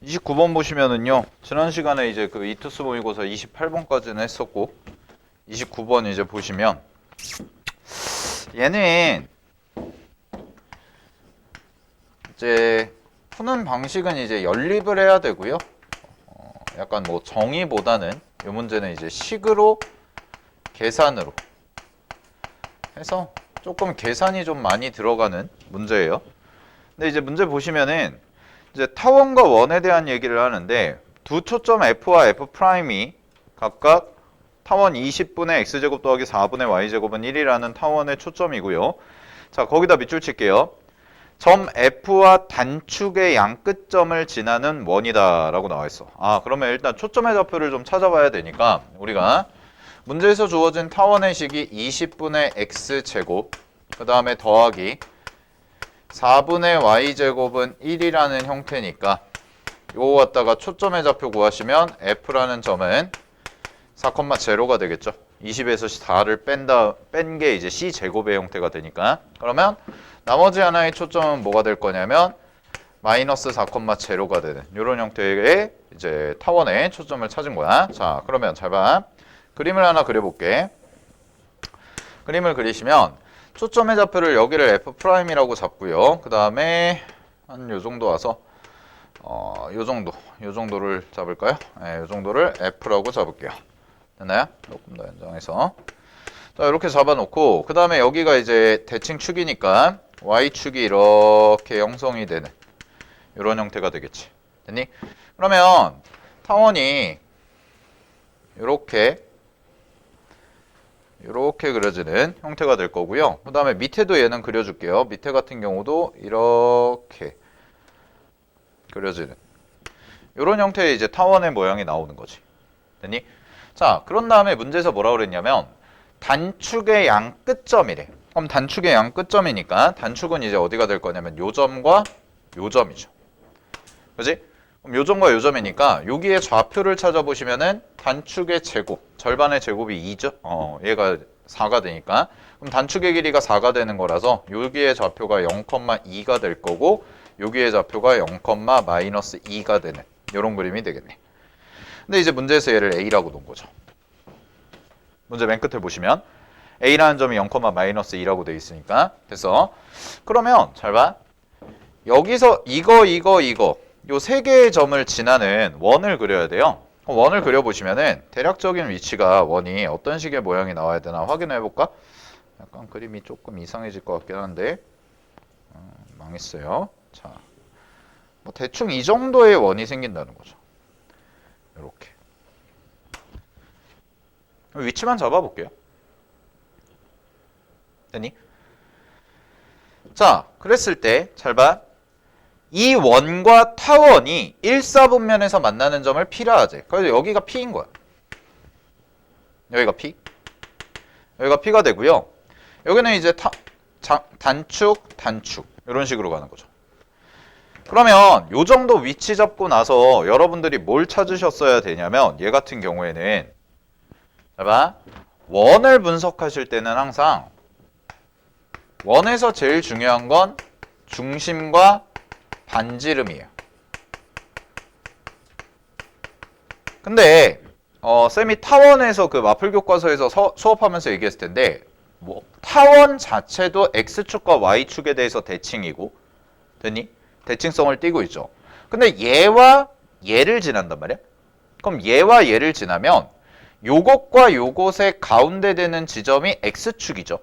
29번 보시면은요. 지난 시간에 이제 그 이투스 모의고사 28번까지는 했었고 29번 이제 보시면 얘는 이제 푸는 방식은 이제 연립을 해야 되고요. 약간 뭐 정의보다는 이 문제는 이제 식으로 계산으로 해서 조금 계산이 좀 많이 들어가는 문제예요. 근데 이제 문제 보시면은 이제 타원과 원에 대한 얘기를 하는데 두 초점 F와 F'이 각각 타원 20분의 X제곱 더하기 4분의 Y제곱은 1이라는 타원의 초점이고요. 자, 거기다 밑줄 칠게요. 점 F와 단축의 양끝점을 지나는 원이다 라고 나와 있어. 그러면 일단 초점의 좌표를 좀 찾아봐야 되니까 우리가 문제에서 주어진 타원의 식이 20분의 X제곱 그 다음에 더하기 4분의 Y제곱은 1이라는 형태니까 요거 갖다가 초점의 좌표 구하시면 F라는 점은 4,0가 되겠죠. 20에서 4를 뺀 게 이제 C제곱의 형태가 되니까 그러면 나머지 하나의 초점은 뭐가 될 거냐면 마이너스 4,0가 되는 이런 형태의 이제 타원의 초점을 찾은 거야. 자, 그러면 잘 봐. 그림을 하나 그려볼게. 그림을 그리시면 초점의 좌표를 여기를 F'이라고 잡고요. 그 다음에 한 요 정도 와서 요 정도를 잡을까요? 네, 요 정도를 F라고 잡을게요. 됐나요? 조금 더 연장해서. 자, 이렇게 잡아놓고 그 다음에 여기가 이제 대칭 축이니까 Y축이 이렇게 형성이 되는 이런 형태가 되겠지. 됐니? 그러면 타원이 이렇게 그려지는 형태가 될 거고요. 그 다음에 밑에도 얘는 그려줄게요. 밑에 같은 경우도 이렇게 그려지는 이런 형태의 이제 타원의 모양이 나오는 거지. 됐니? 자, 그런 다음에 문제에서 뭐라고 그랬냐면 단축의 양끝점이래. 그럼 단축의 양끝점이니까 단축은 이제 어디가 될 거냐면 요 점과 요 점이죠. 그지? 그럼 요 점과 요 점이니까 여기에 좌표를 찾아보시면은 단축의 제곱, 절반의 제곱이 2죠. 얘가 4가 되니까 그럼 단축의 길이가 4가 되는 거라서 여기에 좌표가 0,2가 될 거고 여기에 좌표가 0,-2가 되는 이런 그림이 되겠네. 근데 이제 문제에서 얘를 A라고 놓은 거죠. 문제 맨 끝에 보시면 A라는 점이 0,-2라고 되어 있으니까 됐어. 그러면 잘 봐. 여기서 이거 요 세 개의 점을 지나는 원을 그려야 돼요. 원을 그려보시면은 대략적인 위치가 원이 어떤 식의 모양이 나와야 되나 확인해 볼까? 약간 그림이 조금 이상해질 것 같긴 한데 망했어요. 자, 뭐 대충 이 정도의 원이 생긴다는 거죠. 이렇게 위치만 잡아볼게요. 됐니? 자, 그랬을 때 잘 봐. 이 원과 타원이 1사분면에서 만나는 점을 P라 하지. 그래서 여기가 P인 거야. 여기가 P. 여기가 P가 되고요. 여기는 이제 단축 이런 식으로 가는 거죠. 그러면 요 정도 위치 잡고 나서 여러분들이 뭘 찾으셨어야 되냐면 얘 같은 경우에는 잘 봐. 원을 분석하실 때는 항상 원에서 제일 중요한 건 중심과 반지름이에요. 근데 쌤이 타원에서 그 마플 교과서에서 수업하면서 얘기했을 텐데 뭐 타원 자체도 X축과 Y축에 대해서 대칭이고 됐니? 대칭성을 띠고 있죠. 근데 얘와 얘를 지난단 말이야. 그럼 얘와 얘를 지나면 요것과 요것의 가운데 되는 지점이 X축이죠.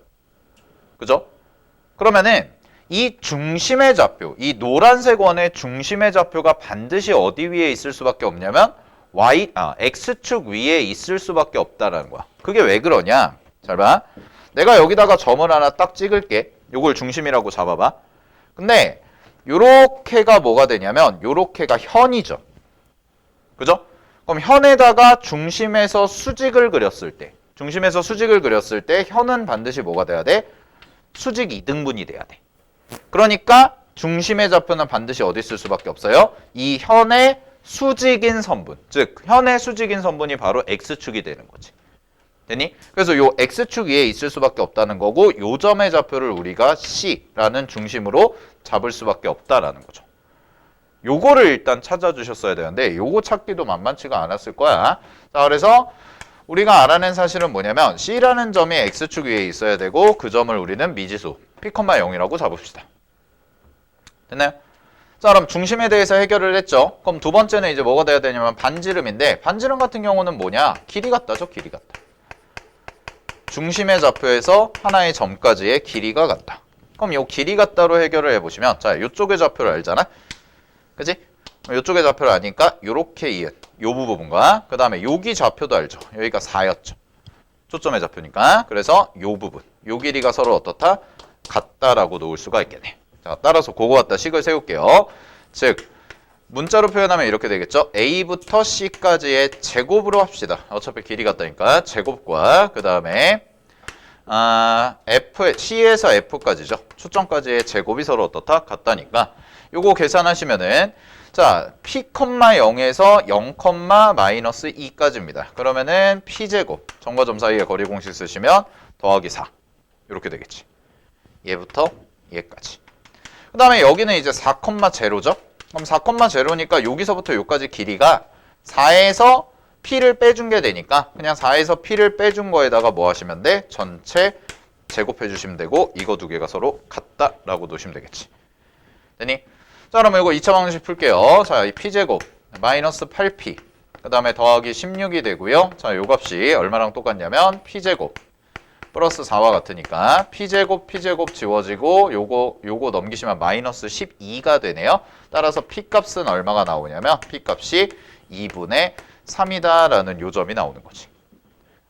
그죠? 그러면은 이 중심의 좌표, 이 노란색 원의 중심의 좌표가 반드시 어디 위에 있을 수밖에 없냐면 X축 위에 있을 수밖에 없다라는 거야. 그게 왜 그러냐? 잘 봐. 내가 여기다가 점을 하나 딱 찍을게. 요걸 중심이라고 잡아봐. 근데 요렇게가 뭐가 되냐면 요렇게가 현이죠. 그죠? 그럼 현에다가 중심에서 수직을 그렸을 때 현은 반드시 뭐가 돼야 돼? 수직 이등분이 돼야 돼. 그러니까 중심의 좌표는 반드시 어디 있을 수밖에 없어요? 이 현의 수직인 선분, 즉 현의 수직인 선분이 바로 X축이 되는 거지. 됐니? 그래서 요 X축 위에 있을 수밖에 없다는 거고 요 점의 좌표를 우리가 C라는 중심으로 잡을 수밖에 없다라는 거죠. 요거를 일단 찾아주셨어야 되는데 요거 찾기도 만만치가 않았을 거야. 자, 그래서 우리가 알아낸 사실은 뭐냐면 C라는 점이 X축 위에 있어야 되고 그 점을 우리는 미지수 P, 0이라고 잡읍시다. 됐나요? 자, 그럼 중심에 대해서 해결을 했죠. 그럼 두 번째는 이제 뭐가 돼야 되냐면 반지름인데 반지름 같은 경우는 뭐냐? 길이 같다죠, 길이 같다. 중심의 좌표에서 하나의 점까지의 길이가 같다. 그럼 요 길이 같다로 해결을 해보시면 자, 요쪽의 좌표를 알잖아? 그지? 요쪽의 좌표를 아니까 요렇게 이은 요 부분과 그 다음에 여기 좌표도 알죠? 여기가 4였죠. 초점의 좌표니까. 그래서 요 부분, 요 길이가 서로 어떻다? 같다라고 놓을 수가 있겠네. 자, 따라서 그거 갖다 식을 세울게요. 즉 문자로 표현하면 이렇게 되겠죠. A부터 C까지의 제곱으로 합시다. 어차피 길이 같다니까 제곱과 그 다음에 C에서 F까지죠. 초점까지의 제곱이 서로 어떻다? 같다니까 요거 계산하시면은 자 P, 0에서 0, 마이너스 2까지입니다. 그러면은 P제곱 점과 점 사이의 거리 공식 쓰시면 더하기 4 이렇게 되겠지. 얘부터 얘까지. 그 다음에 여기는 이제 4,0죠. 그럼 4,0니까 여기서부터 여기까지 길이가 4에서 P를 빼준 게 되니까 그냥 4에서 P를 빼준 거에다가 뭐 하시면 돼? 전체 제곱해 주시면 되고 이거 두 개가 서로 같다라고 놓으시면 되겠지. 되니? 자, 그러면 이거 2차 방정식 풀게요. 자, 이 P제곱 마이너스 8P 그 다음에 더하기 16이 되고요. 자, 요 값이 얼마랑 똑같냐면 P제곱 플러스 4와 같으니까 P제곱 지워지고 요거 넘기시면 마이너스 12가 되네요. 따라서 P값은 얼마가 나오냐면 P값이 2분의 3이다라는 요점이 나오는 거지.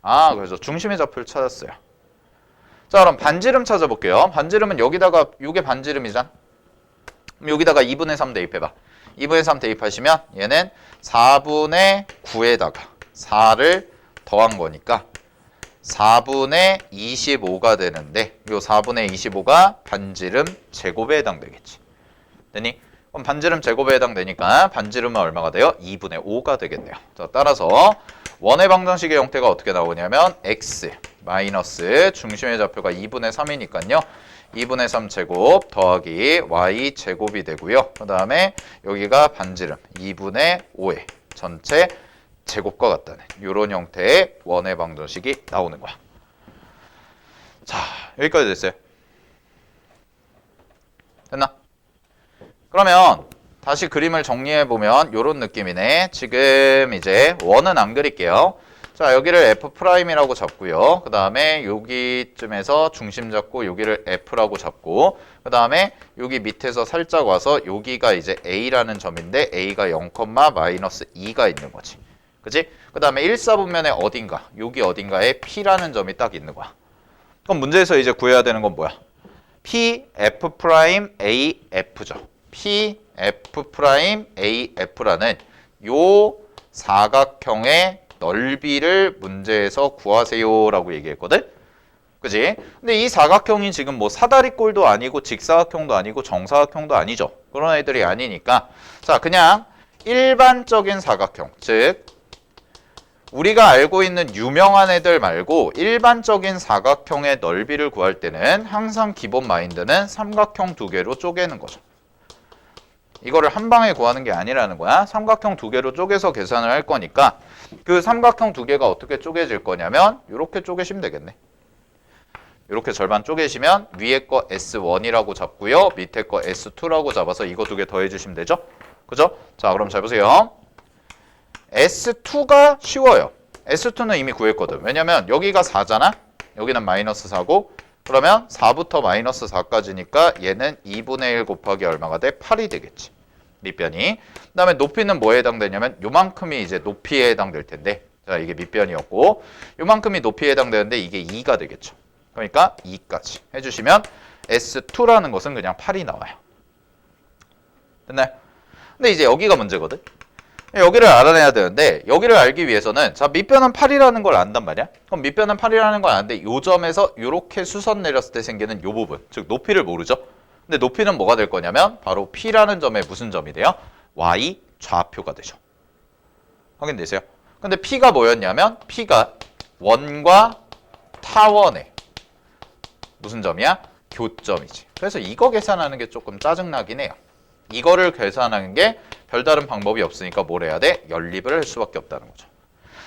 아, 그래서 중심의 좌표를 찾았어요. 자, 그럼 반지름 찾아볼게요. 반지름은 여기다가 요게 반지름이잖아. 그럼 여기다가 2분의 3 대입해봐. 2분의 3 대입하시면 얘는 4분의 9에다가 4를 더한 거니까 4분의 25가 되는데 요 4분의 25가 반지름 제곱에 해당되겠지. 되니? 그럼 반지름 제곱에 해당되니까 반지름은 얼마가 돼요? 2분의 5가 되겠네요. 자, 따라서 원의 방정식의 형태가 어떻게 나오냐면 x 마이너스 중심의 좌표가 2분의 3이니까요. 2분의 3 제곱 더하기 y 제곱이 되고요. 그 다음에 여기가 반지름 2분의 5의 전체 제곱과 같다는 이런 형태의 원의 방정식이 나오는 거야. 자, 여기까지 됐어요. 됐나? 그러면 다시 그림을 정리해보면 이런 느낌이네. 지금 이제 원은 안 그릴게요. 자, 여기를 F'이라고 잡고요. 그 다음에 여기쯤에서 중심 잡고 여기를 F라고 잡고 그 다음에 여기 밑에서 살짝 와서 여기가 이제 A라는 점인데 A가 0, 마이너스 2가 있는 거지. 그치? 그 다음에 1사분면에 어딘가 여기 어딘가에 P라는 점이 딱 있는 거야. 그럼 문제에서 이제 구해야 되는 건 뭐야? P, F', A, F죠. P, F', A, F라는 요 사각형의 넓이를 문제에서 구하세요라고 얘기했거든? 그지? 근데 이 사각형이 지금 뭐 사다리꼴도 아니고 직사각형도 아니고 정사각형도 아니죠. 그런 애들이 아니니까 자, 그냥 일반적인 사각형, 즉 우리가 알고 있는 유명한 애들 말고 일반적인 사각형의 넓이를 구할 때는 항상 기본 마인드는 삼각형 두 개로 쪼개는 거죠. 이거를 한 방에 구하는 게 아니라는 거야. 삼각형 두 개로 쪼개서 계산을 할 거니까 그 삼각형 두 개가 어떻게 쪼개질 거냐면 이렇게 쪼개시면 되겠네. 이렇게 절반 쪼개시면 위에 거 S1이라고 잡고요. 밑에 거 S2라고 잡아서 이거 두 개 더해 주시면 되죠. 그죠? 자, 그럼 잘 보세요. S2가 쉬워요. S2는 이미 구했거든. 왜냐면 여기가 4잖아. 여기는 마이너스 4고 그러면 4부터 마이너스 4까지니까 얘는 2분의 1 곱하기 얼마가 돼? 8이 되겠지. 밑변이. 그 다음에 높이는 뭐에 해당되냐면 요만큼이 이제 높이에 해당될 텐데 자, 이게 밑변이었고 요만큼이 높이에 해당되는데 이게 2가 되겠죠. 그러니까 2까지 해주시면 S2라는 것은 그냥 8이 나와요. 됐나요? 근데 이제 여기가 문제거든. 여기를 알아내야 되는데 여기를 알기 위해서는 자, 밑변은 8이라는 걸 안단 말이야. 그럼 밑변은 8이라는 걸 아는데 요 점에서 이렇게 수선 내렸을 때 생기는 요 부분, 즉 높이를 모르죠. 근데 높이는 뭐가 될 거냐면 바로 P라는 점에 무슨 점이 돼요? Y 좌표가 되죠. 확인되세요? 근데 P가 뭐였냐면 P가 원과 타원의 무슨 점이야? 교점이지. 그래서 이거 계산하는 게 조금 짜증나긴 해요. 이거를 계산하는 게 별다른 방법이 없으니까 뭘 해야 돼? 연립을 할 수밖에 없다는 거죠.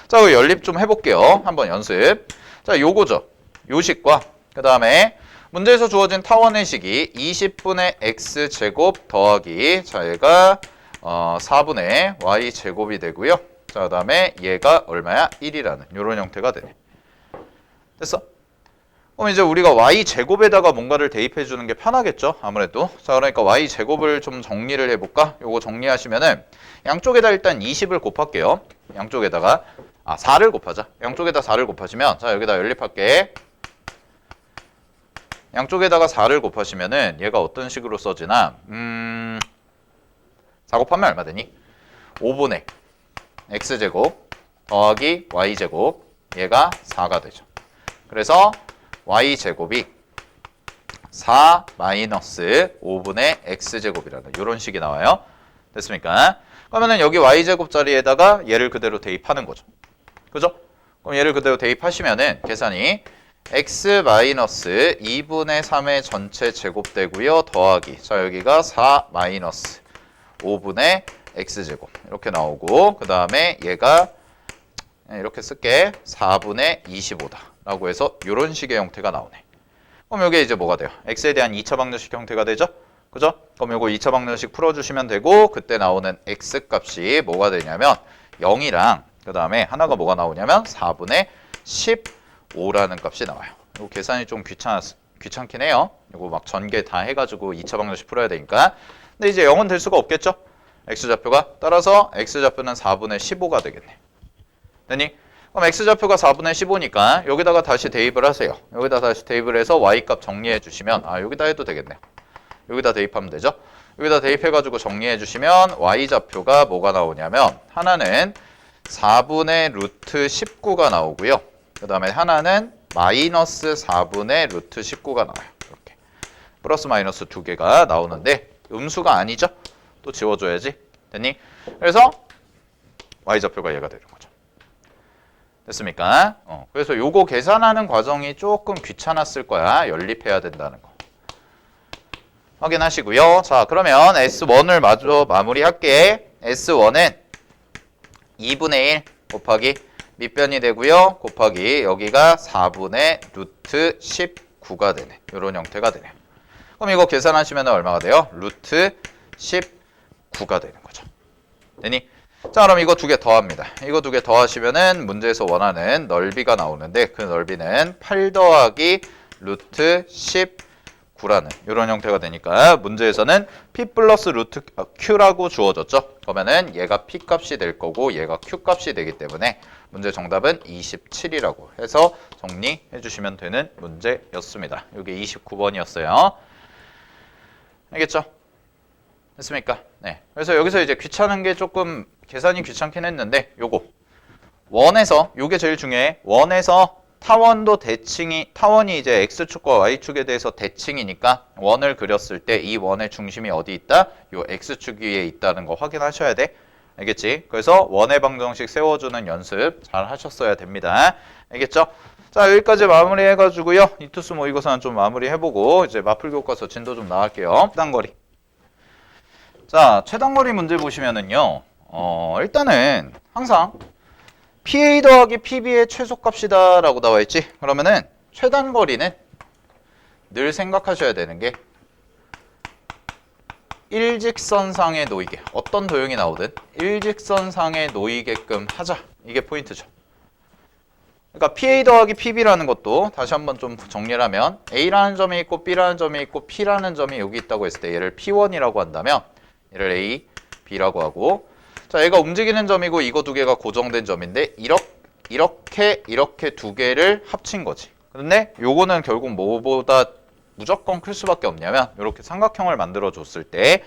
자, 그 연립 좀 해볼게요. 한번 연습. 자, 요거죠. 요식과 그 다음에 문제에서 주어진 타원의 식이 20분의 x제곱 더하기 자 얘가 4분의 y제곱이 되고요. 자, 그 다음에 얘가 얼마야? 1이라는 이런 형태가 되네. 됐어? 그럼 이제 우리가 y제곱에다가 뭔가를 대입해 주는 게 편하겠죠? 아무래도. 자, 그러니까 y제곱을 좀 정리를 해볼까? 요거 정리하시면은 양쪽에다 일단 20을 곱할게요. 양쪽에다가 4를 곱하자. 양쪽에다 4를 곱하시면 자, 여기다 연립할게. 양쪽에다가 4를 곱하시면은 얘가 어떤 식으로 써지나 4 곱하면 얼마 되니? 5분의 x제곱 더하기 y제곱 얘가 4가 되죠. 그래서 y제곱이 4 마이너스 5분의 x제곱이라는 이런 식이 나와요. 됐습니까? 그러면은 여기 y제곱 자리에다가 얘를 그대로 대입하는 거죠. 그죠? 그럼 얘를 그대로 대입하시면은 계산이 x 마이너스 2분의 3의 전체 제곱 되고요. 더하기 자 여기가 4 마이너스 5분의 x제곱 이렇게 나오고 그 다음에 얘가 이렇게 쓸게 4분의 25다 라고 해서 이런 식의 형태가 나오네. 그럼 여기 이제 뭐가 돼요? x에 대한 2차 방정식 형태가 되죠? 그죠? 그럼 요거 2차 방정식 풀어주시면 되고 그때 나오는 x 값이 뭐가 되냐면 0이랑 그 다음에 하나가 뭐가 나오냐면 4분의 15라는 값이 나와요. 이거 계산이 좀 귀찮긴 해요. 이거 막 전개 다 해가지고 2차 방정식 풀어야 되니까. 근데 이제 0은 될 수가 없겠죠? x좌표가. 따라서 x좌표는 4분의 15가 되겠네. 되니? 그럼 x좌표가 4분의 15니까 여기다가 다시 대입을 하세요. 여기다 다시 대입을 해서 y값 정리해 주시면 여기다 해도 되겠네. 여기다 대입하면 되죠? 여기다 대입해가지고 정리해 주시면 y좌표가 뭐가 나오냐면 하나는 4분의 루트 19가 나오고요. 그 다음에 하나는 마이너스 4분의 루트 19가 나와요. 이렇게 플러스 마이너스 두 개가 나오는데 음수가 아니죠? 또 지워줘야지. 됐니? 그래서 y좌표가 얘가 되는 거죠. 됐습니까? 그래서 요거 계산하는 과정이 조금 귀찮았을 거야. 연립해야 된다는 거. 확인하시고요. 자, 그러면 S1을 마저 마무리할게. S1은 2분의 1 곱하기 밑변이 되고요. 곱하기 여기가 4분의 루트 19가 되네. 이런 형태가 되네요. 그럼 이거 계산하시면 얼마가 돼요? 루트 19가 되는 거죠. 되니? 자, 그럼 이거 두 개 더합니다. 이거 두 개 더하시면은 문제에서 원하는 넓이가 나오는데 그 넓이는 8 더하기 루트 19라는 이런 형태가 되니까 문제에서는 p 플러스 루트 q라고 주어졌죠. 그러면은 얘가 p 값이 될 거고 얘가 q 값이 되기 때문에 문제 정답은 27이라고 해서 정리해 주시면 되는 문제였습니다. 이게 29번이었어요. 알겠죠? 됐습니까? 네. 그래서 여기서 이제 귀찮은 게 조금 계산이 귀찮긴 했는데 요거 원에서 요게 제일 중요해. 원에서 타원도 대칭이 타원이 이제 x축과 y축에 대해서 대칭이니까 원을 그렸을 때 이 원의 중심이 어디 있다? 요 x축 위에 있다는 거 확인하셔야 돼. 알겠지? 그래서 원의 방정식 세워주는 연습 잘 하셨어야 됩니다. 알겠죠? 자, 여기까지 마무리 해가지고요. 이투스 모의고사는 좀 마무리 해보고 이제 마풀 교과서 진도 좀 나갈게요. 최단거리. 자, 최단거리 문제 보시면은요. 일단은 항상 PA 더하기 PB의 최소값이다 라고 나와 있지. 그러면은 최단거리는 늘 생각하셔야 되는 게 일직선상에 놓이게, 어떤 도형이 나오든 일직선상에 놓이게끔 하자. 이게 포인트죠. 그러니까 PA 더하기 PB라는 것도 다시 한번 좀 정리를 하면 A라는 점이 있고 B라는 점이 있고 P라는 점이 여기 있다고 했을 때 얘를 P1이라고 한다면 얘를 A, B라고 하고 자, 얘가 움직이는 점이고 이거 두 개가 고정된 점인데 이렇게 두 개를 합친 거지. 근데 요거는 결국 뭐보다 무조건 클 수밖에 없냐면 이렇게 삼각형을 만들어 줬을 때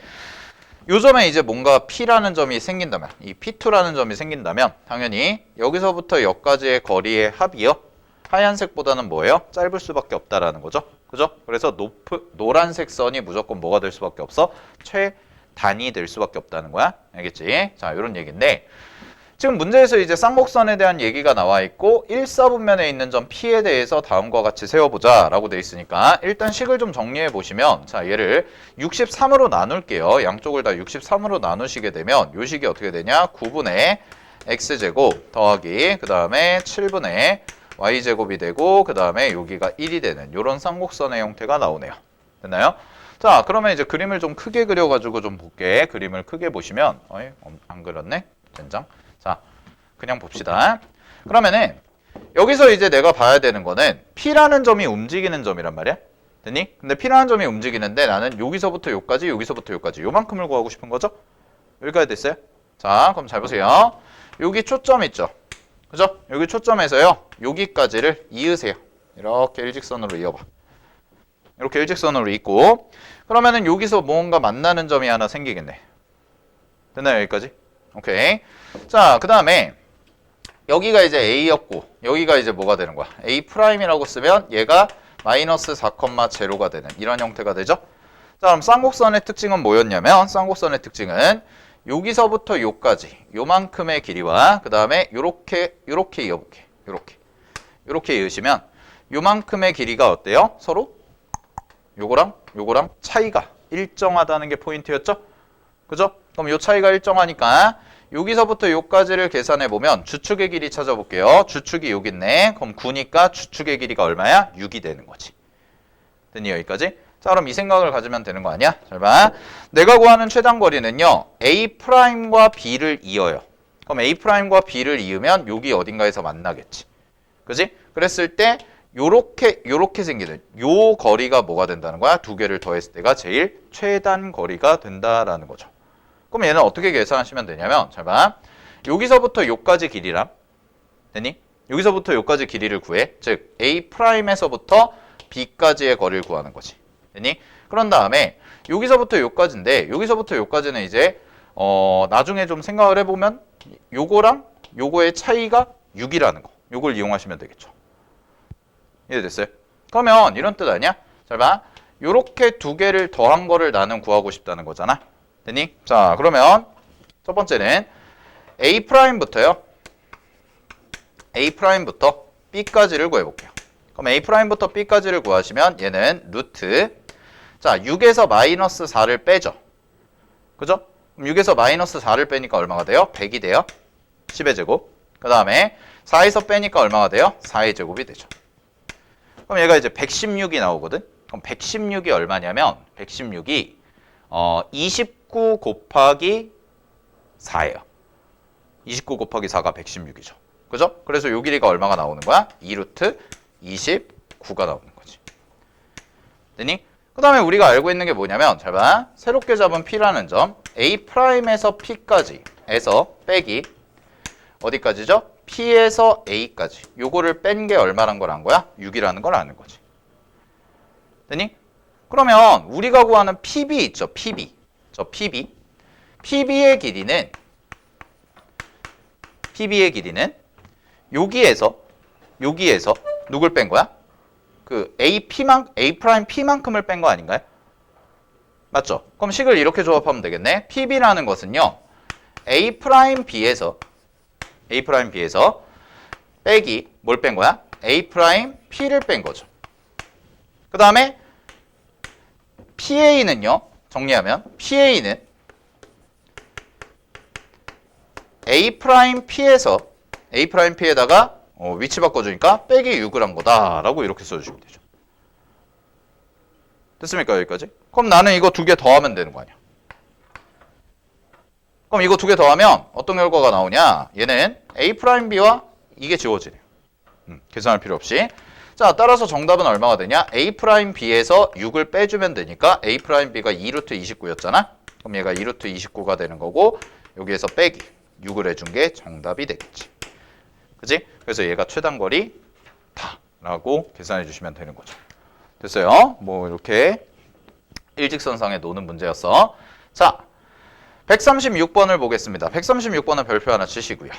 요 점에 이제 뭔가 P라는 점이 생긴다면 이 P2라는 점이 생긴다면 당연히 여기서부터 여기까지의 거리의 합이요. 하얀색보다는 뭐예요? 짧을 수밖에 없다라는 거죠. 그죠? 그래서 노란색 선이 무조건 뭐가 될 수밖에 없어? 최단이 될 수밖에 없다는 거야. 알겠지? 자, 이런 얘기인데 지금 문제에서 이제 쌍곡선에 대한 얘기가 나와 있고 1사분면에 있는 점 P에 대해서 다음과 같이 세워보자 라고 돼 있으니까 일단 식을 좀 정리해 보시면, 자, 얘를 63으로 나눌게요. 양쪽을 다 63으로 나누시게 되면 요 식이 어떻게 되냐? 9분의 x제곱 더하기 그 다음에 7분의 y제곱이 되고 그 다음에 여기가 1이 되는 요런 쌍곡선의 형태가 나오네요. 됐나요? 자, 그러면 이제 그림을 좀 크게 그려가지고 좀 볼게. 그림을 크게 보시면, 안 그렸네? 젠장. 자, 그냥 봅시다. 그러면은 여기서 이제 내가 봐야 되는 거는 P라는 점이 움직이는 점이란 말이야. 됐니? 근데 P라는 점이 움직이는데 나는 여기서부터 여기까지, 여기서부터 여기까지 요만큼을 구하고 싶은 거죠? 여기까지 됐어요? 자, 그럼 잘 보세요. 여기 초점 있죠? 그죠? 여기 초점에서요. 여기까지를 이으세요. 이렇게 일직선으로 이어봐. 이렇게 일직선으로 있고, 그러면은 여기서 뭔가 만나는 점이 하나 생기겠네. 됐나요? 여기까지? 오케이. 자, 그 다음에 여기가 이제 A였고 여기가 이제 뭐가 되는 거야? A'이라고 쓰면 얘가 마이너스 4,0가 되는 이런 형태가 되죠? 자, 그럼 쌍곡선의 특징은 뭐였냐면, 쌍곡선의 특징은 여기서부터 요까지 요만큼의 길이와 그 다음에 요렇게 이어볼게. 요렇게 이으시면 요만큼의 길이가 어때요? 서로 요거랑 차이가 일정하다는 게 포인트였죠? 그죠? 그럼 요 차이가 일정하니까 여기서부터 요까지를 계산해 보면 주축의 길이 찾아볼게요. 주축이 여기 있네. 그럼 9니까 주축의 길이가 얼마야? 6이 되는 거지. 됐니? 여기까지? 자, 그럼 이 생각을 가지면 되는 거 아니야? 잘 봐. 내가 구하는 최단거리는요, A'과 B를 이어요. 그럼 A'과 B를 이으면 여기 어딘가에서 만나겠지. 그지? 그랬을 때 요렇게 생기는 요 거리가 뭐가 된다는 거야? 두 개를 더했을 때가 제일 최단 거리가 된다라는 거죠. 그럼 얘는 어떻게 계산하시면 되냐면, 잘 봐. 여기서부터 요까지 길이랑, 됐니? 여기서부터 요까지 길이를 구해. 즉 A'에서부터 B까지의 거리를 구하는 거지. 됐니? 그런 다음에 여기서부터 요까지인데, 여기서부터 요까지는 이제 나중에 좀 생각을 해보면 요거랑 요거의 차이가 6이라는 거. 요걸 이용하시면 되겠죠. 이해됐어요? 그러면 이런 뜻 아니야? 잘 봐. 요렇게 두 개를 더한 거를 나는 구하고 싶다는 거잖아. 됐니? 자, 그러면 첫 번째는 A'부터요. A'부터 B까지를 구해볼게요. 그럼 A'부터 B까지를 구하시면 얘는 루트, 자, 6에서 마이너스 4를 빼죠. 그죠? 그럼 6에서 마이너스 4를 빼니까 얼마가 돼요? 100이 돼요. 10의 제곱. 그 다음에 4에서 빼니까 얼마가 돼요? 4의 제곱이 되죠. 그럼 얘가 이제 116이 나오거든? 그럼 116이 얼마냐면 116이 29 곱하기 4예요. 29 곱하기 4가 116이죠. 그죠? 그래서 요 길이가 얼마가 나오는 거야? 2루트 29가 나오는 거지. 됐니? 그 다음에 우리가 알고 있는 게 뭐냐면, 잘 봐. 새롭게 잡은 P라는 점, A'에서 P까지 에서 빼기 어디까지죠? P에서 A까지. 요거를 뺀 게 얼마란 걸 안 거야? 6이라는 걸 아는 거지. 됐니? 그러면 우리가 구하는 PB 있죠? PB. 저 PB. PB의 길이는 여기에서 누굴 뺀 거야? 그 A'P만큼을 뺀 거 아닌가요? 맞죠? 그럼 식을 이렇게 조합하면 되겠네. PB라는 것은요, A'B에서 빼기 뭘 뺀 거야? A'P를 뺀 거죠. 그 다음에 PA는요, 정리하면 PA는 A'P에다가 위치 바꿔주니까 빼기 6을 한 거다라고 이렇게 써주시면 되죠. 됐습니까? 여기까지? 그럼 나는 이거 두 개 더하면 되는 거 아니야. 그럼 이거 두 개 더하면 어떤 결과가 나오냐? 얘는 A'B와 이게 지워지네요. 계산할 필요 없이. 자, 따라서 정답은 얼마가 되냐? A'B에서 6을 빼주면 되니까 A'B가 2루트 29였잖아? 그럼 얘가 2루트 29가 되는 거고, 여기에서 빼기 6을 해준 게 정답이 되겠지. 그지? 그래서 얘가 최단거리 다라고 계산해 주시면 되는 거죠. 됐어요? 뭐 이렇게 일직선상에 노는 문제였어. 자, 136번을 보겠습니다. 136번은 별표 하나 치시고요.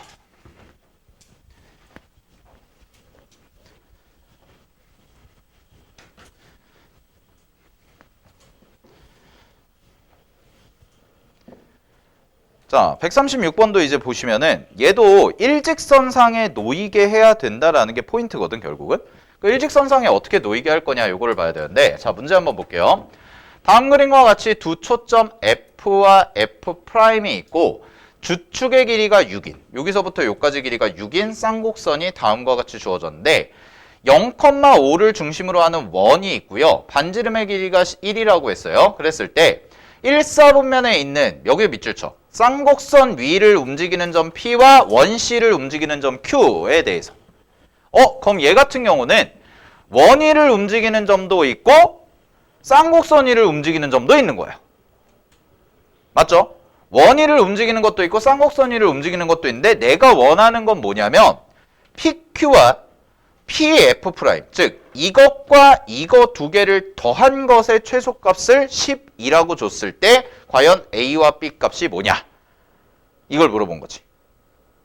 자, 136번도 이제 보시면은 얘도 일직선상에 놓이게 해야 된다라는 게 포인트거든, 결국은. 그 일직선상에 어떻게 놓이게 할 거냐, 요거를 봐야 되는데, 자, 문제 한번 볼게요. 다음 그림과 같이 두 초점 F와 F'이 있고 주축의 길이가 6인, 여기서부터 여기까지 길이가 6인 쌍곡선이 다음과 같이 주어졌는데 0,5를 중심으로 하는 원이 있고요. 반지름의 길이가 1이라고 했어요. 그랬을 때 1사분면에 있는 여기 밑줄 쳐. 쌍곡선 위를 움직이는 점 P와 원 C를 움직이는 점 Q에 대해서. 그럼 얘 같은 경우는 원위를 움직이는 점도 있고 쌍곡선 위를 움직이는 점도 있는 거예요. 맞죠? 원위를 움직이는 것도 있고 쌍곡선 위를 움직이는 것도 있는데 내가 원하는 건 뭐냐면 PQ와 PF', 즉 이것과 이거 두 개를 더한 것의 최소값을 12라고 줬을 때 과연 A와 B 값이 뭐냐? 이걸 물어본 거지.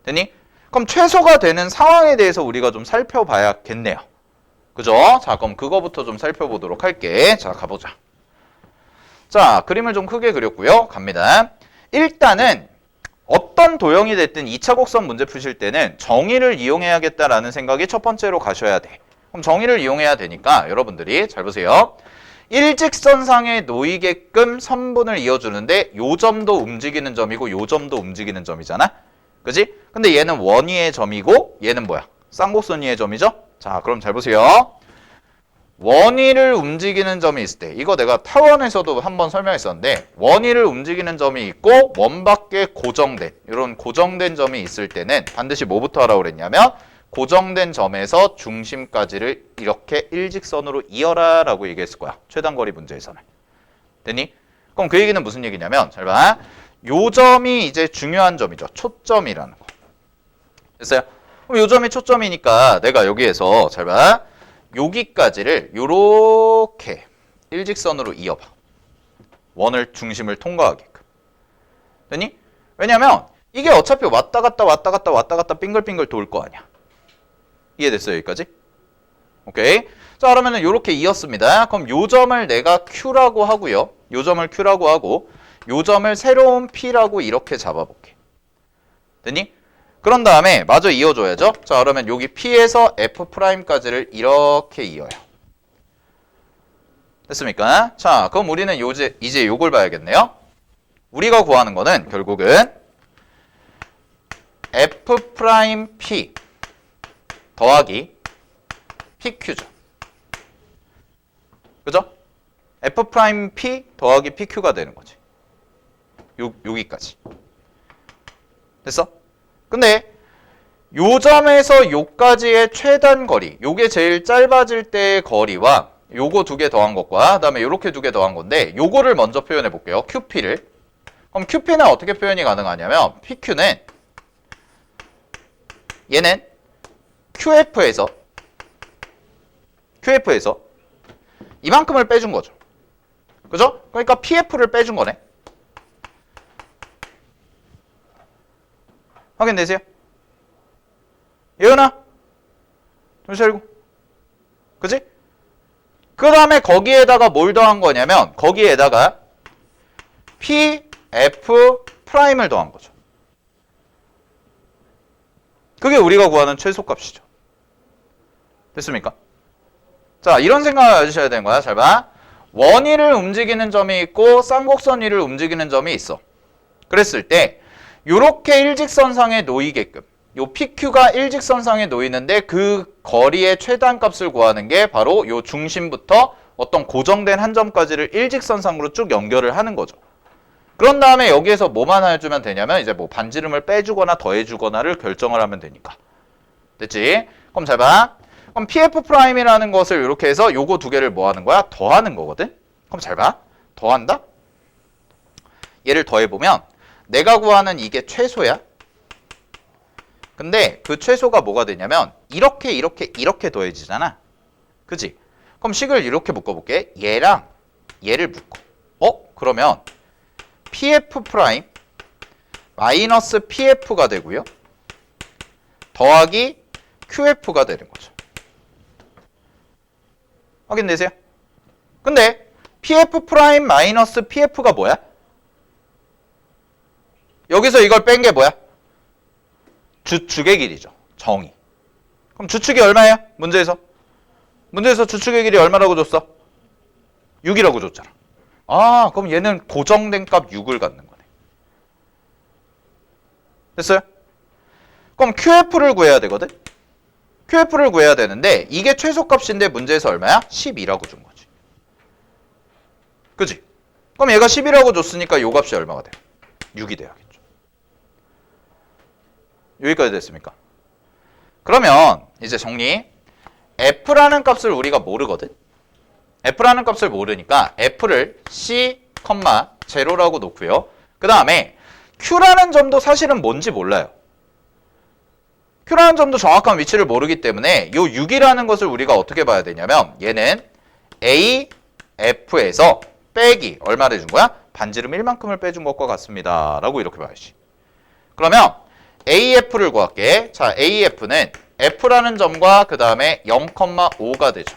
됐니? 그럼 최소가 되는 상황에 대해서 우리가 좀 살펴봐야겠네요. 그죠? 자, 그럼 그거부터 좀 살펴보도록 할게. 자, 가보자. 자, 그림을 좀 크게 그렸고요. 갑니다. 일단은 어떤 도형이 됐든 2차 곡선 문제 푸실 때는 정의를 이용해야겠다라는 생각이 첫 번째로 가셔야 돼. 그럼 정의를 이용해야 되니까 여러분들이 잘 보세요. 일직선상에 놓이게끔 선분을 이어주는데 요 점도 움직이는 점이고 요 점도 움직이는 점이잖아. 그지? 근데 얘는 원위의 점이고 얘는 뭐야? 쌍곡선 위의 점이죠? 자, 그럼 잘 보세요. 원위를 움직이는 점이 있을 때 이거 내가 타원에서도 한번 설명했었는데 원위를 움직이는 점이 있고 원밖에 고정된 이런 고정된 점이 있을 때는 반드시 뭐부터 하라고 그랬냐면 고정된 점에서 중심까지를 이렇게 일직선으로 이어라 라고 얘기했을 거야. 최단거리 문제에서는. 됐니? 그럼 그 얘기는 무슨 얘기냐면 잘 봐. 요 점이 이제 중요한 점이죠. 초점이라는 거. 됐어요? 그럼 요 점이 초점이니까 내가 여기에서 잘 봐. 여기까지를 요렇게 일직선으로 이어봐. 원을 중심을 통과하게끔. 됐니? 왜냐면 이게 어차피 왔다 갔다 빙글빙글 돌 거 아니야. 이해됐어요? 여기까지? 오케이. 자, 그러면은 요렇게 이었습니다. 그럼 요 점을 내가 Q라고 하고요. 요 점을 Q라고 하고 요 점을 새로운 P라고 이렇게 잡아볼게. 됐니? 그런 다음에 마저 이어줘야죠. 자, 그러면 여기 P에서 F'까지를 이렇게 이어요. 됐습니까? 자, 그럼 우리는 이제 요걸 봐야겠네요. 우리가 구하는 거는 결국은 F'P 더하기 PQ죠. 그죠? F'P 더하기 PQ가 되는 거지. 여기까지. 됐어? 근데 요 점에서 요까지의 최단 거리, 요게 제일 짧아질 때의 거리와 요거 두 개 더한 것과 그다음에 요렇게 두 개 더한 건데 요거를 먼저 표현해 볼게요. QP를. 그럼 QP는 어떻게 표현이 가능하냐면 PQ는 얘는 QF에서 이만큼을 빼준 거죠. 그죠? 그러니까 PF를 빼준 거네. 확인되세요? 예은아? 정신 차리고. 그지? 그 다음에 거기에다가 뭘 더한 거냐면 거기에다가 PF'을 더한 거죠. 그게 우리가 구하는 최소값이죠. 됐습니까? 자, 이런 생각을 해주셔야 되는 거야. 잘 봐. 원위를 움직이는 점이 있고 쌍곡선 위를 움직이는 점이 있어. 그랬을 때 요렇게 일직선상에 놓이게끔 요 PQ가 일직선상에 놓이는데 그 거리의 최단값을 구하는 게 바로 요 중심부터 어떤 고정된 한 점까지를 일직선상으로 쭉 연결을 하는 거죠. 그런 다음에 여기에서 뭐만 해주면 되냐면 이제 뭐 반지름을 빼주거나 더해주거나를 결정을 하면 되니까. 됐지? 그럼 잘 봐. 그럼 PF'이라는 것을 이렇게 해서 요거 두 개를 뭐 하는 거야? 더하는 거거든? 그럼 잘 봐. 더한다? 얘를 더해보면 내가 구하는 이게 최소야. 근데 그 최소가 뭐가 되냐면 이렇게 더해지잖아. 그치? 그럼 식을 이렇게 묶어볼게. 얘랑 얘를 묶어. 그러면 PF' 마이너스 PF가 되고요. 더하기 QF가 되는 거죠. 확인되세요? 근데 PF' 마이너스 PF가 뭐야? 여기서 이걸 뺀 게 뭐야? 주축의 길이죠. 정의. 그럼 주축이 얼마예요? 문제에서 주축의 길이 얼마라고 줬어? 6이라고 줬잖아. 아, 그럼 얘는 고정된 값 6을 갖는 거네. 됐어요? 그럼 QF를 구해야 되거든? QF를 구해야 되는데 이게 최소값인데 문제에서 얼마야? 12라고 준 거지. 그치? 그럼 얘가 10이라고 줬으니까 요 값이 얼마가 돼? 6이 돼야겠죠. 여기까지 됐습니까? 그러면 이제 정리. F라는 값을 우리가 모르거든? F라는 값을 모르니까 F를 C, 0라고 놓고요. 그 다음에 Q라는 점도 사실은 뭔지 몰라요. Q라는 점도 정확한 위치를 모르기 때문에 요 6이라는 것을 우리가 어떻게 봐야 되냐면 얘는 A, F에서 빼기 얼마를 준 거야? 반지름 1만큼을 빼준 것과 같습니다. 라고 이렇게 봐야지. 그러면 AF를 구할게. 자, AF는 F라는 점과 그 다음에 0,5가 되죠.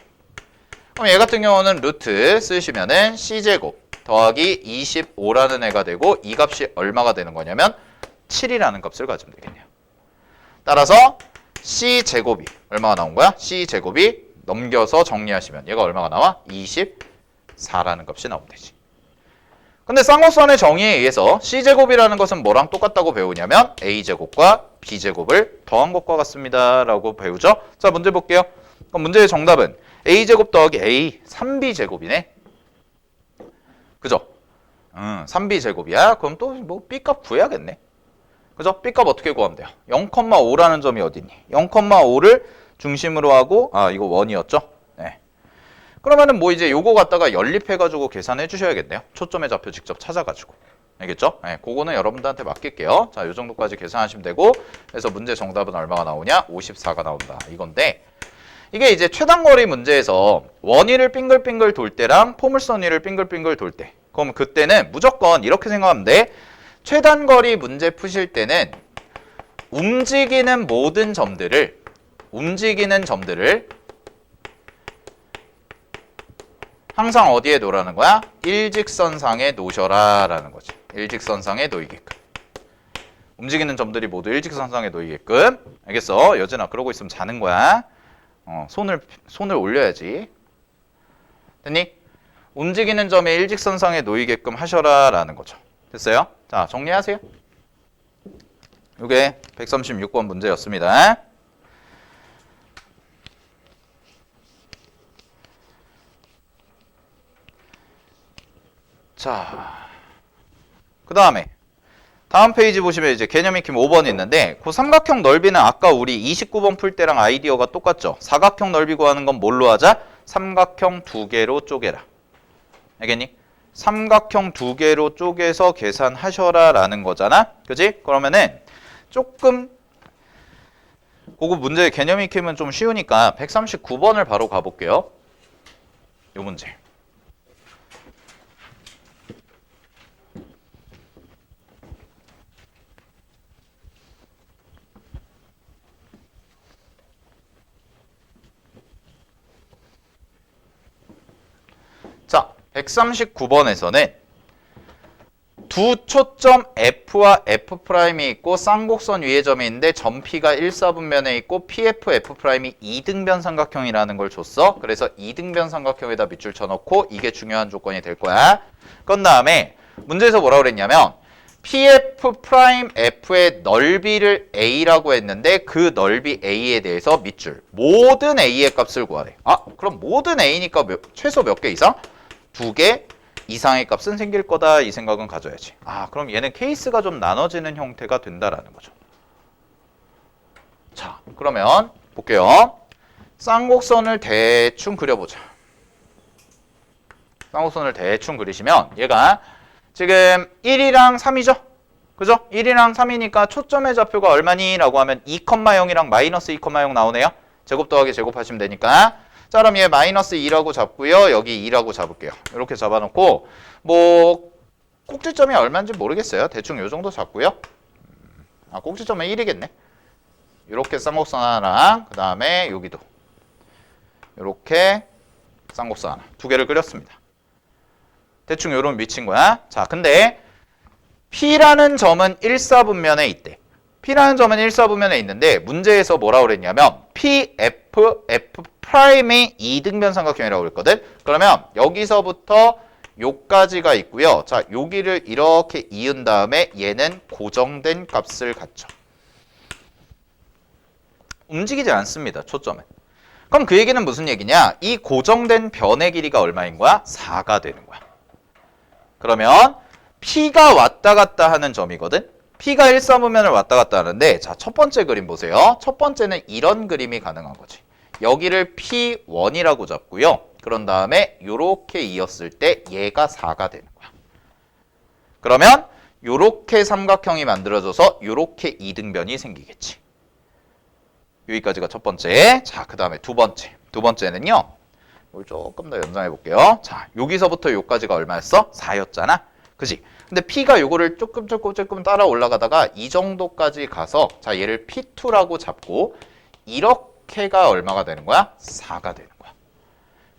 그럼 얘 같은 경우는 루트 쓰시면은 C제곱 더하기 25라는 애가 되고 이 값이 얼마가 되는 거냐면 7이라는 값을 가지면 되겠네요. 따라서 C제곱이 얼마가 나온 거야? C제곱이 넘겨서 정리하시면 얘가 얼마가 나와? 24라는 값이 나오면 되지. 근데 쌍곡선의 정의에 의해서 C제곱이라는 것은 뭐랑 똑같다고 배우냐면 A제곱과 B제곱을 더한 것과 같습니다. 라고 배우죠. 자, 문제 볼게요. 그럼 문제의 정답은 A제곱 더하기 A 3B제곱이네. 그죠? 3B제곱이야. 그럼 또 뭐 B값 구해야겠네. 그죠? B값 어떻게 구하면 돼요? 0,5라는 점이 어디 있니? 0,5를 중심으로 하고 이거 원이었죠? 네. 그러면은 뭐 이제 요거 갖다가 연립해가지고 계산해 주셔야겠네요. 초점의 좌표 직접 찾아가지고. 알겠죠? 네, 그거는 여러분들한테 맡길게요. 자, 요 정도까지 계산하시면 되고, 그래서 문제 정답은 얼마가 나오냐? 54가 나온다. 이건데, 이게 이제 최단거리 문제에서 원위를 빙글빙글 돌 때랑 포물선 위를 빙글빙글 돌 때, 그럼 그때는 무조건 이렇게 생각하면 돼. 최단거리 문제 푸실 때는 움직이는 모든 점들을 항상 어디에 놓으라는 거야? 일직선상에 놓으셔라 라는 거지. 일직선상에 놓이게끔. 움직이는 점들이 모두 일직선상에 놓이게끔. 알겠어? 여진아, 그러고 있으면 자는 거야. 손을 올려야지. 됐니? 움직이는 점이 일직선상에 놓이게끔 하셔라 라는 거죠. 됐어요? 자, 정리하세요. 이게 136번 문제였습니다. 자, 그 다음에 다음 페이지 보시면 이제 개념 익힘 5번 있는데 그 삼각형 넓이는 아까 우리 29번 풀 때랑 아이디어가 똑같죠. 사각형 넓이 구하는 건 뭘로 하자? 삼각형 두 개로 쪼개라. 알겠니? 삼각형 두 개로 쪼개서 계산하셔라 라는 거잖아. 그지? 그러면은 조금 그거 문제 개념 익힘은 좀 쉬우니까 139번을 바로 가볼게요. 요 문제. 자, 139번에서는 두 초점 F와 F'이 있고 쌍곡선 위의 점이 있는데 점 P가 1사분면에 있고 PF, F'이 2등변 삼각형이라는 걸 줬어. 그래서 2등변 삼각형에다 밑줄 쳐놓고 이게 중요한 조건이 될 거야. 그런 다음에 문제에서 뭐라고 그랬냐면 PF'F의 넓이를 A라고 했는데 그 넓이 A에 대해서 밑줄 모든 A의 값을 구하래. 그럼 모든 A니까 최소 몇 개 이상? 2개 이상의 값은 생길 거다 이 생각은 가져야지. 그럼 얘는 케이스가 좀 나눠지는 형태가 된다라는 거죠. 자, 그러면 볼게요. 쌍곡선을 대충 그려보자. 쌍곡선을 대충 그리시면 얘가 지금 1이랑 3이죠? 그죠? 1이랑 3이니까 초점의 좌표가 얼마니? 라고 하면 2,0이랑 마이너스 2,0 나오네요. 제곱 더하기 제곱하시면 되니까. 자, 그럼 얘 마이너스 2라고 잡고요. 여기 2라고 잡을게요. 이렇게 잡아놓고 뭐 꼭지점이 얼마인지 모르겠어요. 대충 요 정도 잡고요. 꼭지점은 1이겠네. 이렇게 쌍곡선 하나랑 그 다음에 여기도 이렇게 쌍곡선 하나 두 개를 그렸습니다. 대충 요런 위치인 거야. 자, 근데 P라는 점은 1사분면에 있대. P라는 점은 1사분면에 있는데 문제에서 뭐라고 그랬냐면 Pf'이 이등변 삼각형이라고 그랬거든. 그러면 여기서부터 요까지가 있고요. 자, 여기를 이렇게 이은 다음에 얘는 고정된 값을 갖죠. 움직이지 않습니다. 초점은. 그럼 그 얘기는 무슨 얘기냐? 이 고정된 변의 길이가 얼마인 거야? 4가 되는 거야. 그러면 P가 왔다 갔다 하는 점이거든. P가 1사분면을 왔다 갔다 하는데 자, 첫 번째 그림 보세요. 첫 번째는 이런 그림이 가능한 거지. 여기를 P1이라고 잡고요. 그런 다음에 요렇게 이었을 때 얘가 4가 되는 거야. 그러면 요렇게 삼각형이 만들어져서 요렇게 이등변이 생기겠지. 여기까지가 첫 번째. 자, 그 다음에 두 번째. 두 번째는요. 이걸 조금 더 연장해 볼게요. 자, 여기서부터 요까지가 얼마였어? 4였잖아. 그지? 근데 P가 요거를 조금 따라 올라가다가 이 정도까지 가서 자, 얘를 P2라고 잡고 이렇게가 얼마가 되는 거야? 4가 되는 거야.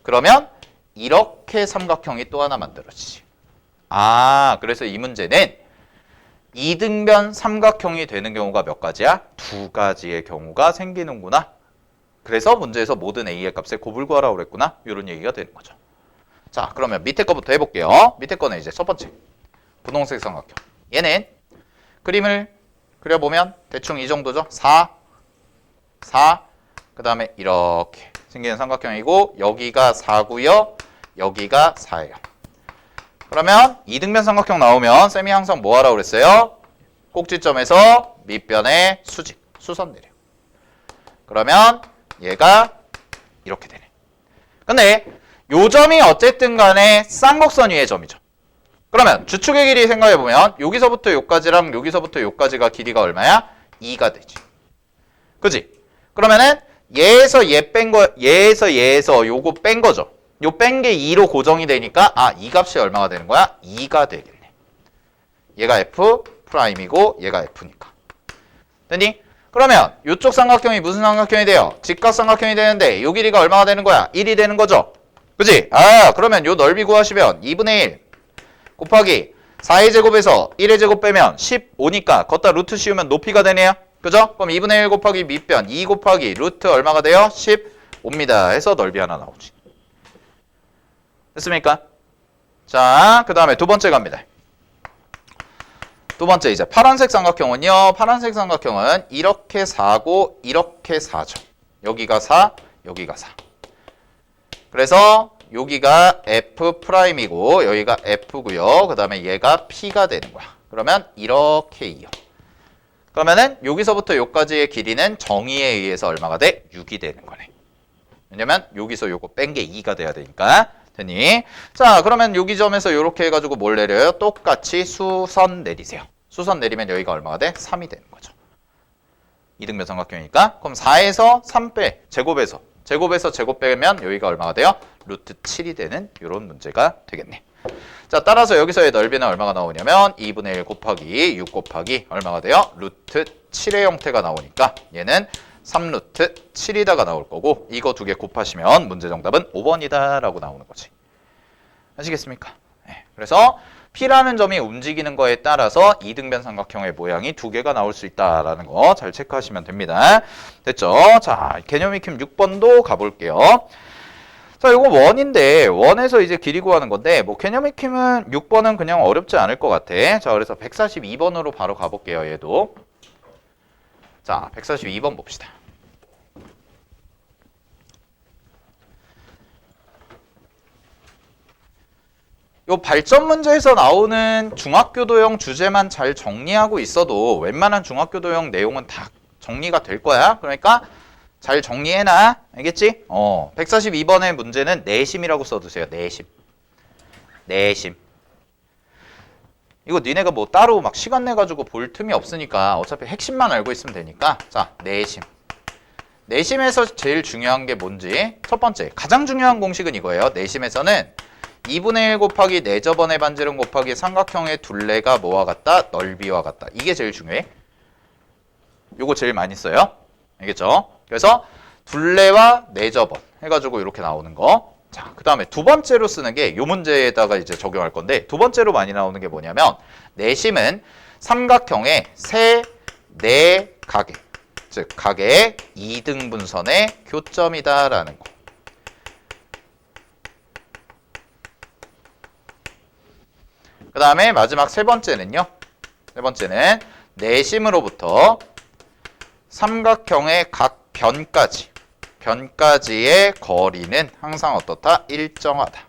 그러면 이렇게 삼각형이 또 하나 만들어지지. 아, 그래서 이 문제는 이등변 삼각형이 되는 경우가 몇 가지야? 2가지의 경우가 생기는구나. 그래서 문제에서 모든 A의 값에 곱을 구하라고 그랬구나. 이런 얘기가 되는 거죠. 자, 그러면 밑에 거부터 해볼게요. 밑에 거는 이제 첫 번째 분홍색 삼각형. 얘는 그림을 그려보면 대충 이 정도죠. 4, 그 다음에 이렇게 생기는 삼각형이고 여기가 4고요. 여기가 4예요. 그러면 이등변 삼각형 나오면 쌤이 항상 뭐 하라고 그랬어요? 꼭지점에서 밑변의 수직, 수선 내려. 그러면 얘가 이렇게 되네. 근데 요 점이 어쨌든 간에 쌍곡선 위의 점이죠. 그러면 주축의 길이 생각해보면 여기서부터 요까지랑 여기서부터 요까지가 길이가 얼마야? 2가 되지. 그지? 그러면은 얘에서 얘 뺀 거, 얘에서 요거 뺀 거죠. 요 뺀 게 2로 고정이 되니까 아, 이 값이 얼마가 되는 거야? 2가 되겠네. 얘가 F'이고 얘가 F니까. 됐니? 그러면 요쪽 삼각형이 무슨 삼각형이 돼요? 직각삼각형이 되는데 요 길이가 얼마가 되는 거야? 1이 되는 거죠. 그지? 아, 그러면 요 넓이 구하시면 2분의 1 곱하기 4의 제곱에서 1의 제곱 빼면 15니까 걷다 루트 씌우면 높이가 되네요. 그죠? 그럼 2분의 1 곱하기 밑변 2 곱하기 루트 얼마가 돼요? 15입니다. 해서 넓이 하나 나오지. 됐습니까? 자, 그 다음에 두 번째 갑니다. 두 번째 이제 파란색 삼각형은요. 파란색 삼각형은 이렇게 4고 이렇게 4죠. 여기가 4, 여기가 4. 그래서 여기가 F'이고 여기가 F고요. 그 다음에 얘가 P가 되는 거야. 그러면 이렇게 이어. 그러면은 여기서부터 여기까지의 길이는 정의에 의해서 얼마가 돼? 6이 되는 거네. 왜냐면 여기서 요거 뺀 게 2가 돼야 되니까. 됐니? 자, 그러면 여기 점에서 이렇게 해가지고 뭘 내려요? 똑같이 수선 내리세요. 수선 내리면 여기가 얼마가 돼? 3이 되는 거죠. 이등변 삼각형이니까. 그럼 4에서 3 빼. 제곱에서 제곱 빼면 여기가 얼마가 돼요? 루트 7이 되는 이런 문제가 되겠네. 자, 따라서 여기서의 넓이는 얼마가 나오냐면 2분의 1 곱하기 6 곱하기 얼마가 돼요? 루트 7의 형태가 나오니까 얘는 3루트 7이다가 나올 거고 이거 두 개 곱하시면 문제 정답은 5번이다 라고 나오는 거지. 아시겠습니까? 네. 그래서 P라는 점이 움직이는 거에 따라서 이등변 삼각형의 모양이 두 개가 나올 수 있다라는 거 잘 체크하시면 됩니다. 됐죠? 자, 개념 익힘 6번도 가볼게요. 자, 이거 원인데 원에서 이제 길이 구하는 건데 뭐 개념 익힘은 6번은 그냥 어렵지 않을 것 같아. 자, 그래서 142번으로 바로 가볼게요. 얘도. 자, 142번 봅시다. 요 발전 문제에서 나오는 중학교도형 주제만 잘 정리하고 있어도 웬만한 중학교도형 내용은 다 정리가 될 거야. 그러니까 잘 정리해놔. 알겠지? 142번의 문제는 내심이라고 써두세요. 내심. 이거 니네가 뭐 따로 막 시간 내가지고 볼 틈이 없으니까 어차피 핵심만 알고 있으면 되니까. 자, 내심. 내심에서 제일 중요한 게 뭔지. 첫 번째, 가장 중요한 공식은 이거예요. 내심에서는 2분의 1 곱하기 내저번의 반지름 곱하기 삼각형의 둘레가 뭐와 같다? 넓이와 같다. 이게 제일 중요해. 요거 제일 많이 써요. 알겠죠? 그래서 둘레와 내저번 해가지고 이렇게 나오는 거. 자, 그 다음에 두 번째로 쓰는 게 요 문제에다가 이제 적용할 건데 두 번째로 많이 나오는 게 뭐냐면 내심은 삼각형의 세, 네 각의 즉 각의 2등분선의 교점이다라는 거. 그 다음에 마지막 세 번째는요. 세 번째는 내심으로부터 삼각형의 각 변까지의 거리는 항상 어떻다? 일정하다.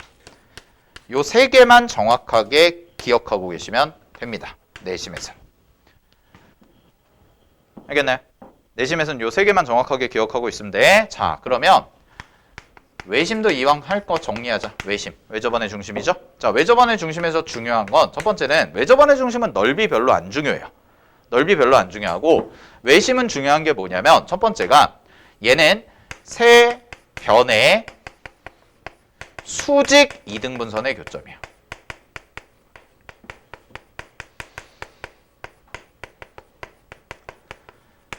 요 세 개만 정확하게 기억하고 계시면 됩니다. 내심에서는. 알겠나요? 내심에서는 요 세 개만 정확하게 기억하고 있으면 돼. 자, 그러면 외심도 이왕 할 거 정리하자. 외심. 외접원의 중심이죠? 자, 외접원의 중심에서 중요한 건 첫 번째는 외접원의 중심은 넓이 별로 안 중요해요. 넓이 별로 안 중요하고 외심은 중요한 게 뭐냐면 첫 번째가 얘는 세 변의 수직 이등분선의 교점이에요.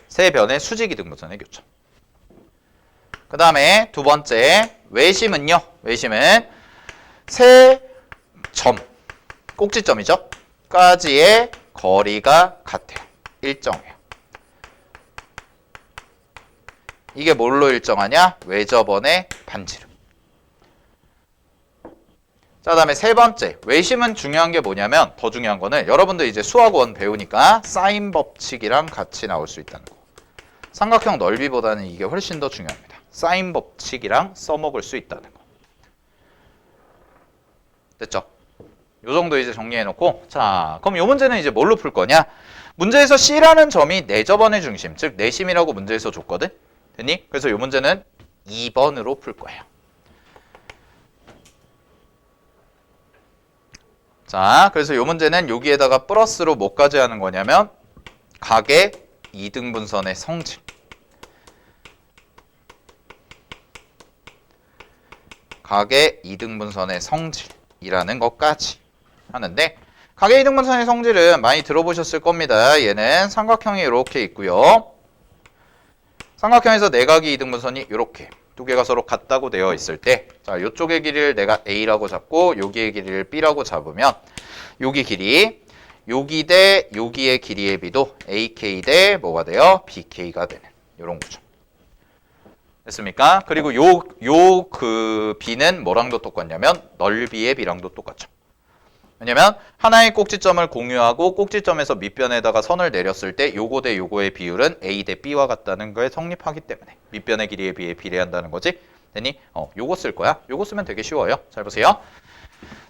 세 변의 수직 이등분선의 교점. 그 다음에 두 번째 외심은요. 외심은 세 점, 꼭지점이죠. 까지의 거리가 같아요. 일정해요. 이게 뭘로 일정하냐? 외접원의 반지름. 자, 그 다음에 세 번째 외심은 중요한 게 뭐냐면 더 중요한 거는 여러분들 이제 수학원 배우니까 사인 법칙이랑 같이 나올 수 있다는 거. 삼각형 넓이보다는 이게 훨씬 더 중요합니다. 사인 법칙이랑 써먹을 수 있다는 거. 됐죠? 요 정도 이제 정리해놓고 자, 그럼 요 문제는 이제 뭘로 풀 거냐? 문제에서 C라는 점이 내접원의 중심, 즉 내심이라고 문제에서 줬거든? 됐니? 그래서 요 문제는 2번으로 풀 거예요. 자, 그래서 요 문제는 여기에다가 플러스로 뭐까지 하는 거냐면 각의 이등분선의 성질. 각의 이등분선의 성질이라는 것까지 하는데 각의 이등분선의 성질은 많이 들어보셨을 겁니다. 얘는 삼각형이 이렇게 있고요. 삼각형에서 내각이 이등분선이 이렇게 두 개가 서로 같다고 되어 있을 때 자, 이쪽의 길이를 내가 A라고 잡고 여기의 길이를 B라고 잡으면 여기 길이 여기 대 여기의 길이의 비도 AK 대 뭐가 돼요? BK가 되는 이런 거죠. 됐습니까? 그리고 그 B는 뭐랑도 똑같냐면 넓이의 B랑도 똑같죠. 왜냐면 하나의 꼭지점을 공유하고 꼭지점에서 밑변에다가 선을 내렸을 때 요거 대 요거의 비율은 A 대 B와 같다는 거에 성립하기 때문에 밑변의 길이에 비해 비례한다는 거지. 됐니? 요거 쓸 거야. 요거 쓰면 되게 쉬워요. 잘 보세요.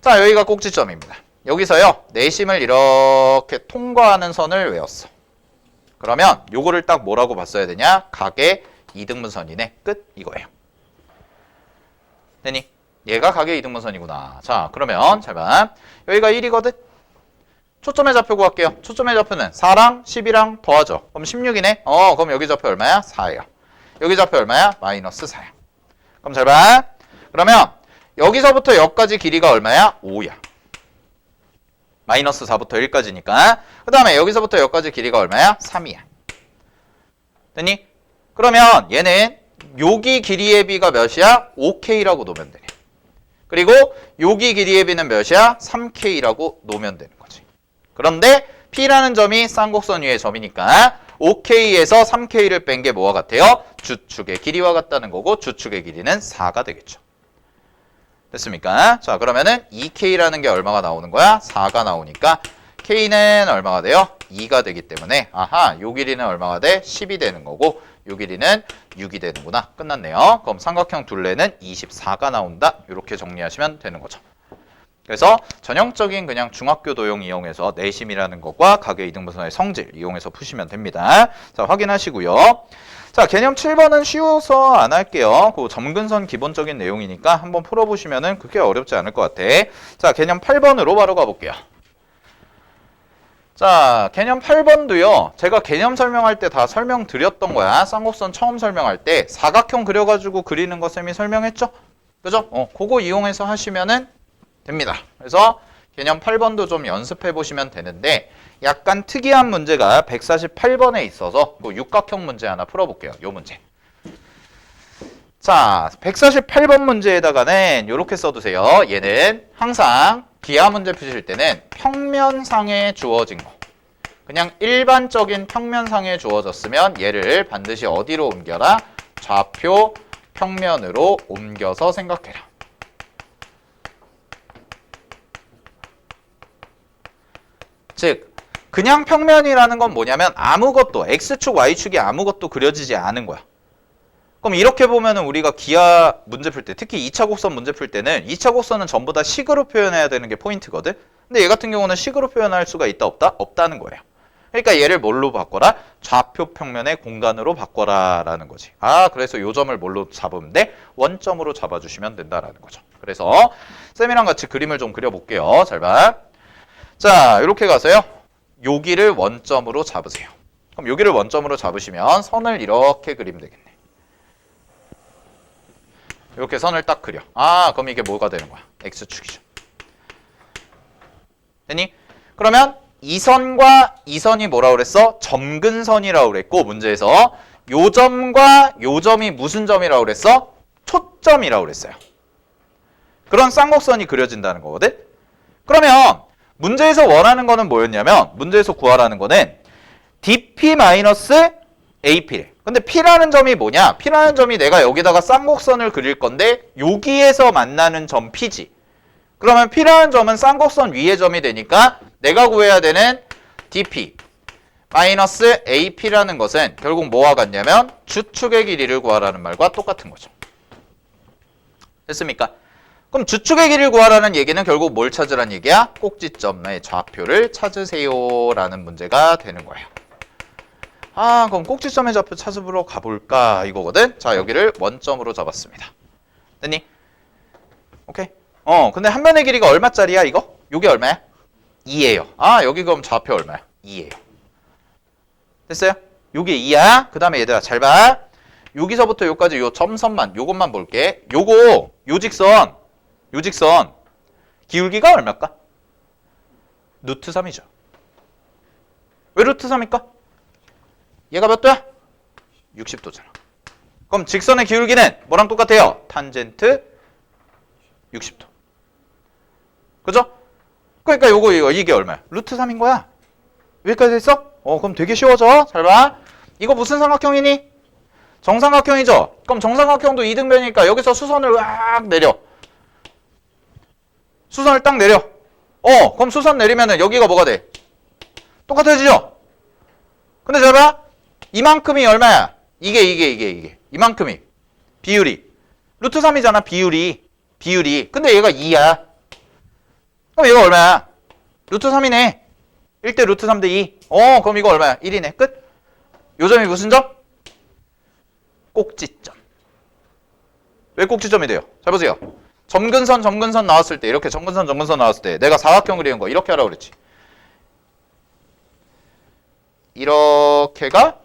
자, 여기가 꼭지점입니다. 여기서요. 내심을 이렇게 통과하는 선을 외웠어. 그러면 요거를 딱 뭐라고 봤어야 되냐? 각의 이등분선이네. 끝. 이거예요. 됐니? 얘가 각의 이등분선이구나. 자, 그러면 잘 봐. 여기가 1이거든. 초점의 좌표 구할게요. 초점의 좌표는 4랑 12랑 더하죠. 그럼 16이네. 그럼 여기 좌표 얼마야? 4예요. 여기 좌표 얼마야? 마이너스 4야. 그럼 잘 봐. 그러면 여기서부터 여기까지 길이가 얼마야? 5야. 마이너스 4부터 1까지니까. 그 다음에 여기서부터 여기까지 길이가 얼마야? 3이야. 됐니? 그러면 얘는 여기 길이의 비가 몇이야? 5K라고 놓으면 되네. 그리고 여기 길이의 비는 몇이야? 3K라고 놓으면 되는 거지. 그런데 P라는 점이 쌍곡선 위의 점이니까 5K에서 3K를 뺀 게 뭐와 같아요? 주축의 길이와 같다는 거고 주축의 길이는 4가 되겠죠. 됐습니까? 자, 그러면은 2K라는 게 얼마가 나오는 거야? 4가 나오니까 K는 얼마가 돼요? 2가 되기 때문에 아하, 요 길이는 얼마가 돼? 10이 되는 거고 요 길이는 6이 되는구나. 끝났네요. 그럼 삼각형 둘레는 24가 나온다. 이렇게 정리하시면 되는 거죠. 그래서 전형적인 그냥 중학교 도형 이용해서 내심이라는 것과 각의 이등분선의 성질 이용해서 푸시면 됩니다. 자, 확인하시고요. 자, 개념 7번은 쉬워서 안 할게요. 그 점근선 기본적인 내용이니까 한번 풀어보시면은 그렇게 어렵지 않을 것 같아. 자, 개념 8번으로 바로 가볼게요. 자, 개념 8번도요. 제가 개념 설명할 때 다 설명드렸던 거야. 쌍곡선 처음 설명할 때 사각형 그려가지고 그리는 거 쌤이 설명했죠? 그죠? 그거 이용해서 하시면은 됩니다. 그래서 개념 8번도 좀 연습해 보시면 되는데 약간 특이한 문제가 148번에 있어서 그 육각형 문제 하나 풀어볼게요. 요 문제. 자, 148번 문제에다가는 이렇게 써두세요. 얘는 항상 기하 문제 푸실 때는 평면상에 주어진 거. 그냥 일반적인 평면상에 주어졌으면 얘를 반드시 어디로 옮겨라? 좌표 평면으로 옮겨서 생각해라. 즉, 그냥 평면이라는 건 뭐냐면 아무것도, X축, Y축이 아무것도 그려지지 않은 거야. 그럼 이렇게 보면은 우리가 기하 문제 풀 때, 특히 2차 곡선 문제 풀 때는 2차 곡선은 전부 다 식으로 표현해야 되는 게 포인트거든. 근데 얘 같은 경우는 식으로 표현할 수가 있다 없다? 없다는 거예요. 그러니까 얘를 뭘로 바꿔라? 좌표 평면의 공간으로 바꿔라 라는 거지. 아, 그래서 요 점을 뭘로 잡으면 돼? 원점으로 잡아주시면 된다라는 거죠. 그래서 쌤이랑 같이 그림을 좀 그려볼게요. 잘 봐. 자, 이렇게 가서요. 여기를 원점으로 잡으세요. 그럼 여기를 원점으로 잡으시면 선을 이렇게 그리면 되겠네. 이렇게 선을 딱 그려. 아, 그럼 이게 뭐가 되는 거야? X축이죠. 됐니? 그러면 이 선과 이 선이 뭐라고 그랬어? 점근선이라고 그랬고 문제에서 요 점과 요 점이 무슨 점이라고 그랬어? 초점이라고 그랬어요. 그런 쌍곡선이 그려진다는 거거든? 그러면 문제에서 원하는 거는 뭐였냐면 문제에서 구하라는 거는 DP-AP래. 근데 P라는 점이 뭐냐? P라는 점이 내가 여기다가 쌍곡선을 그릴 건데 여기에서 만나는 점 P지. 그러면 P라는 점은 쌍곡선 위의 점이 되니까 내가 구해야 되는 DP-AP라는 것은 결국 뭐와 같냐면 주축의 길이를 구하라는 말과 똑같은 거죠. 됐습니까? 그럼 주축의 길이를 구하라는 얘기는 결국 뭘 찾으라는 얘기야? 꼭지점의 좌표를 찾으세요라는 문제가 되는 거예요. 아, 그럼 꼭지점의 좌표 찾으러 가볼까 이거거든. 자, 여기를 원점으로 잡았습니다. 됐니? 오케이. 근데 한 면의 길이가 얼마짜리야 이거? 요게 얼마야? 2예요. 아, 여기 그럼 좌표 얼마야? 2예요. 됐어요? 요게 2야. 그 다음에 얘들아 잘 봐. 여기서부터 여기까지 요 점선만 요것만 볼게. 요거 요 직선 기울기가 얼마일까? 루트 3이죠. 왜 루트 3일까? 얘가 몇 도야? 60도잖아. 그럼 직선의 기울기는 뭐랑 똑같아요? 탄젠트 60도. 그죠? 그러니까 이게 얼마야? 루트 3인 거야. 여기까지 됐어? 그럼 되게 쉬워져. 잘 봐. 이거 무슨 삼각형이니? 정삼각형이죠? 그럼 정삼각형도 이등변이니까 여기서 수선을 쫙 내려. 수선을 딱 내려. 그럼 수선 내리면은 여기가 뭐가 돼? 똑같아지죠? 근데 잘 봐. 이만큼이 얼마야? 이게. 이만큼이. 비율이. 루트 3이잖아, 비율이. 근데 얘가 2야. 그럼 얘가 얼마야? 루트 3이네. 1대 루트 3대 2. 그럼 이거 얼마야? 1이네. 끝. 요 점이 무슨 점? 꼭지점. 왜 꼭지점이 돼요? 잘 보세요. 점근선 나왔을 때, 이렇게 점근선 나왔을 때 내가 사각형 그리는 거 이렇게 하라고 그랬지. 이렇게가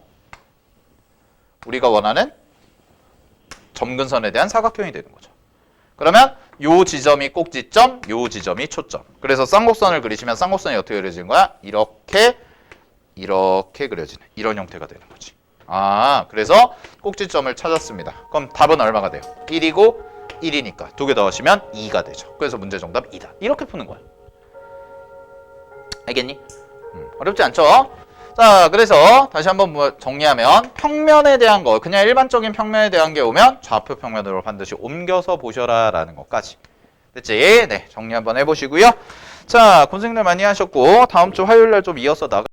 우리가 원하는 점근선에 대한 사각형이 되는 거죠. 그러면 요 지점이 꼭지점, 요 지점이 초점. 그래서 쌍곡선을 그리시면 쌍곡선이 어떻게 그려지는 거야? 이렇게 그려지는 이런 형태가 되는 거지. 아, 그래서 꼭지점을 찾았습니다. 그럼 답은 얼마가 돼요? 1이고 1이니까 두 개 더하시면 2가 되죠. 그래서 문제 정답 2다. 이렇게 푸는 거야. 알겠니? 어렵지 않죠? 자, 그래서 다시 한번 정리하면 평면에 대한 거, 그냥 일반적인 평면에 대한 게 오면 좌표 평면으로 반드시 옮겨서 보셔라 라는 것까지. 됐지? 네, 정리 한번 해보시고요. 자, 고생들 많이 하셨고 다음 주 화요일 날 좀 이어서 나가